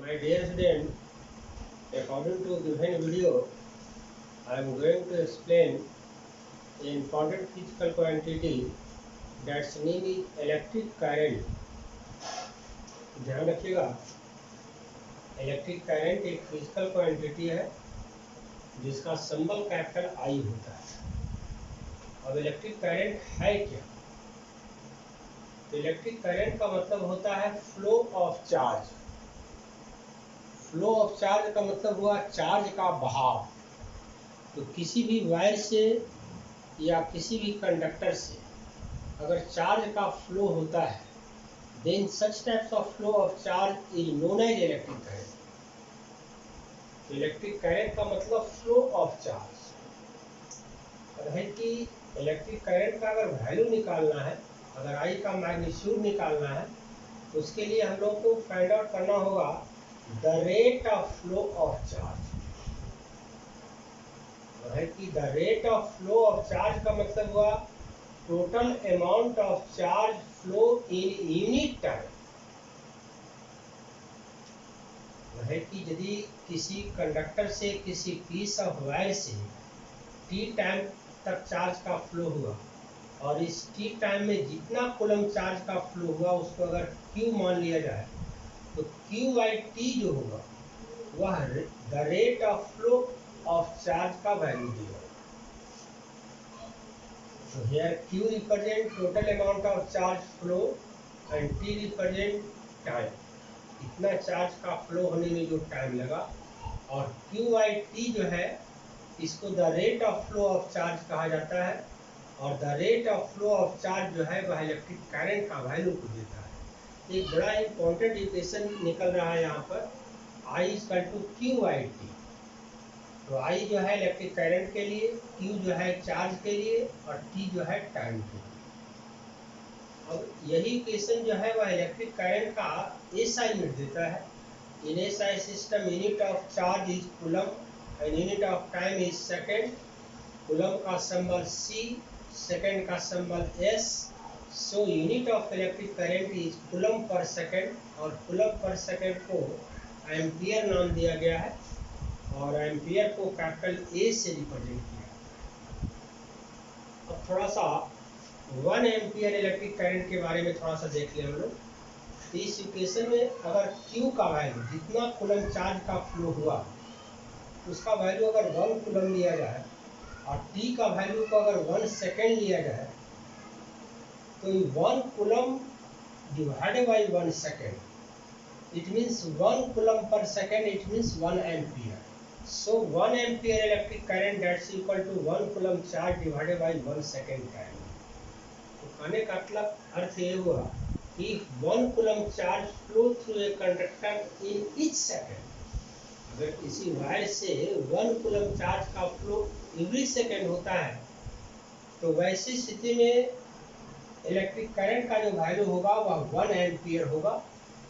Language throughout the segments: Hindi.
My dear student, according to given video, I am going to explain an important physical quantity that's name is electric current. ध्यान रखिएगा, इलेक्ट्रिक करंट एक फिजिकल क्वांटिटी है जिसका सिंबल कैपिटल आई होता है। अब इलेक्ट्रिक करंट है क्या? तो इलेक्ट्रिक करंट का मतलब होता है flow of charge. Flow of charge का मतलब हुआ चार्ज का बहाव। तो किसी भी वायर से या किसी भी कंडक्टर से अगर चार्ज का फ्लो होता है, then such types of flow of charge is known as electric current. तो इलेक्ट्रिक करंट का मतलब फ्लो ऑफ चार्ज। अब है कि इलेक्ट्रिक करंट का अगर वैल्यू निकालना है, अगर आई का मैग्नीट्यूड निकालना है, तो उसके लिए हम लोग को फाइंड आउट करना होगा the rate of flow of charge. है कि the rate of flow of charge का मतलब हुआ total amount of charge flow in unit time. है कि यदि किसी कंडक्टर से किसी पीस ऑफ वायर से टी टाइम तक चार्ज का फ्लो हुआ और इस टी टाइम में जितना कूलम चार्ज का फ्लो हुआ उसको अगर क्यू मान लिया जाए, तो क्यू बाई टी जो होगा वह the rate of flow of charge का वैल्यू देगा। तो here Q represent total amount of charge flow and T represent time, इतना चार्ज का फ्लो होने में जो टाइम लगा। और क्यू बाई टी जो है इसको the rate of flow of charge कहा जाता है, और the rate of flow of charge जो है वह इलेक्ट्रिक करंट का वैल्यू को देता है। एक बड़ा इंपॉर्टेंट इक्वेशन निकल रहा है यहाँ पर, I equal to Q by T. तो आई जो है इलेक्ट्रिक करंट के लिए, क्यू जो है चार्ज के लिए, और टी जो है टाइम के लिए। अब यही इक्वेशन जो है वह इलेक्ट्रिक करंट का एसआई यूनिट देता है। In SI system unit of charge is coulomb and unit of time is second. Coulomb का सिंबल सी, सेकेंड का symbol S. So unit of electric current is coulomb per second, और कूलम पर सेकेंड को एम्पियर नाम दिया गया है, और एम्पियर को कैपिटल ए से रिप्रेजेंट किया। अब थोड़ा सा 1 एम्पियर इलेक्ट्रिक करंट के बारे में थोड़ा सा देख लें हम लोग। तो इस इक्वेशन में अगर Q का वैल्यू, जितना कूलम चार्ज का फ्लो हुआ उसका वैल्यू अगर 1 कूलम लिया जाए और T का वैल्यू को अगर 1 सेकेंड लिया जाए, तो 1 coulomb divided by 1 second, it means 1 coulomb per second, it means 1 ampere. So 1 ampere electric current that's equal to 1 coulomb charge divided by 1 second time. तो कहने का मतलब अर्थ ये हुआ कि 1 coulomb charge flow through a conductor in each second. अगर किसी वायर से 1 coulomb charge का फ्लो एवरी सेकेंड होता है, तो वैसी स्थिति में इलेक्ट्रिक करंट का जो वैल्यू होगा वह 1 एम्पियर होगा।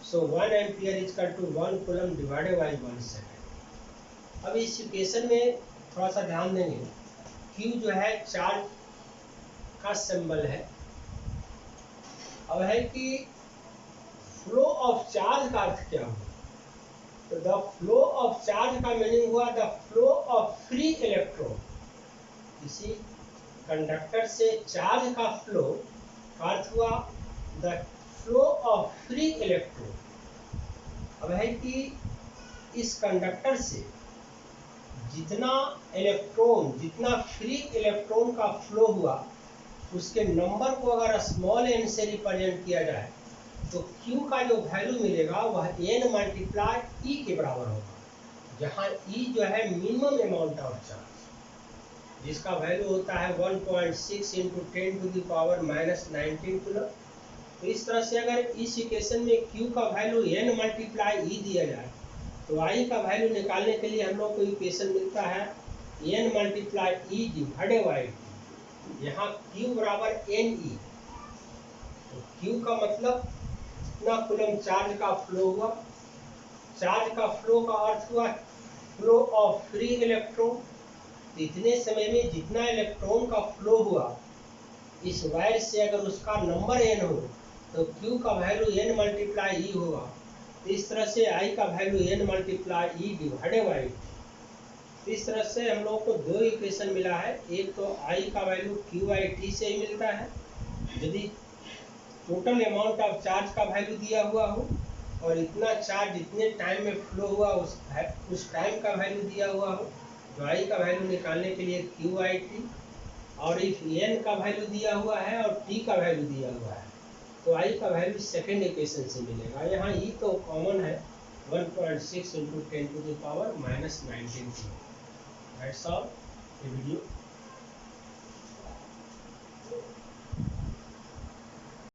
So 1 ampere is equal to 1 coulomb divided by 1 second. अब इस इक्वेशन में थोड़ा सा ध्यान देंगे, Q जो है चार्ज का सिंबल है। अब है कि फ्लो ऑफ चार्ज का अर्थ क्या हुआ? तो द फ्लो ऑफ चार्ज का मीनिंग हुआ the flow of free electron. किसी कंडक्टर से चार्ज का फ्लो का अर्थ हुआ the flow of free electron. अब है कि इस कंडक्टर से जितना इलेक्ट्रॉन, जितना फ्री इलेक्ट्रॉन का फ्लो हुआ, उसके नंबर को अगर स्मॉल एन से रिप्रेजेंट किया जाए, तो Q का जो वैल्यू मिलेगा वह n मल्टीप्लाई E के बराबर होगा, जहाँ E जो है मिनिमम अमाउंट ऑफ चार्ज, जिसका वैल्यू होता है 1.6 into 10 to the power -19 coulomb. तो इस तरह से अगर इस इक्वेशन में Q का वैल्यू n मल्टीप्लाई E दिया जाए, तो I का वैल्यू निकालने के लिए हम लोग को इक्वेशन मिलता है n multiply E divided by T, यहाँ Q बराबर NE। तो Q का मतलब जितना कूलम चार्ज का फ्लो हुआ, चार्ज का फ्लो का अर्थ हुआ फ्लो ऑफ फ्री इलेक्ट्रॉन। इतने समय में जितना इलेक्ट्रॉन का फ्लो हुआ इस वायर से, अगर उसका नंबर n हो, तो Q का वैल्यू n मल्टीप्लाई E होगा, इस तरह से आई का value n multiply E divided by T. इस तरह से हम लोग को दो इक्वेशन मिला है। एक तो आई का वैल्यू क्यू आई टी से ही मिलता है, यदि टोटल अमाउंट ऑफ चार्ज का वैल्यू दिया हुआ हो और इतना चार्ज इतने टाइम में फ्लो हुआ उस टाइम का वैल्यू दिया हुआ हो, तो आई का वैल्यू निकालने के लिए क्यू आई टी, और इफ एन का वैल्यू दिया हुआ है और टी का वैल्यू दिया हुआ है, तो आई का वैल्यू सेकेंड इक्वेशन से मिलेगा। यहाँ ई तो कॉमन है, 1.6 × 10⁻⁻19। That's all. वीडियो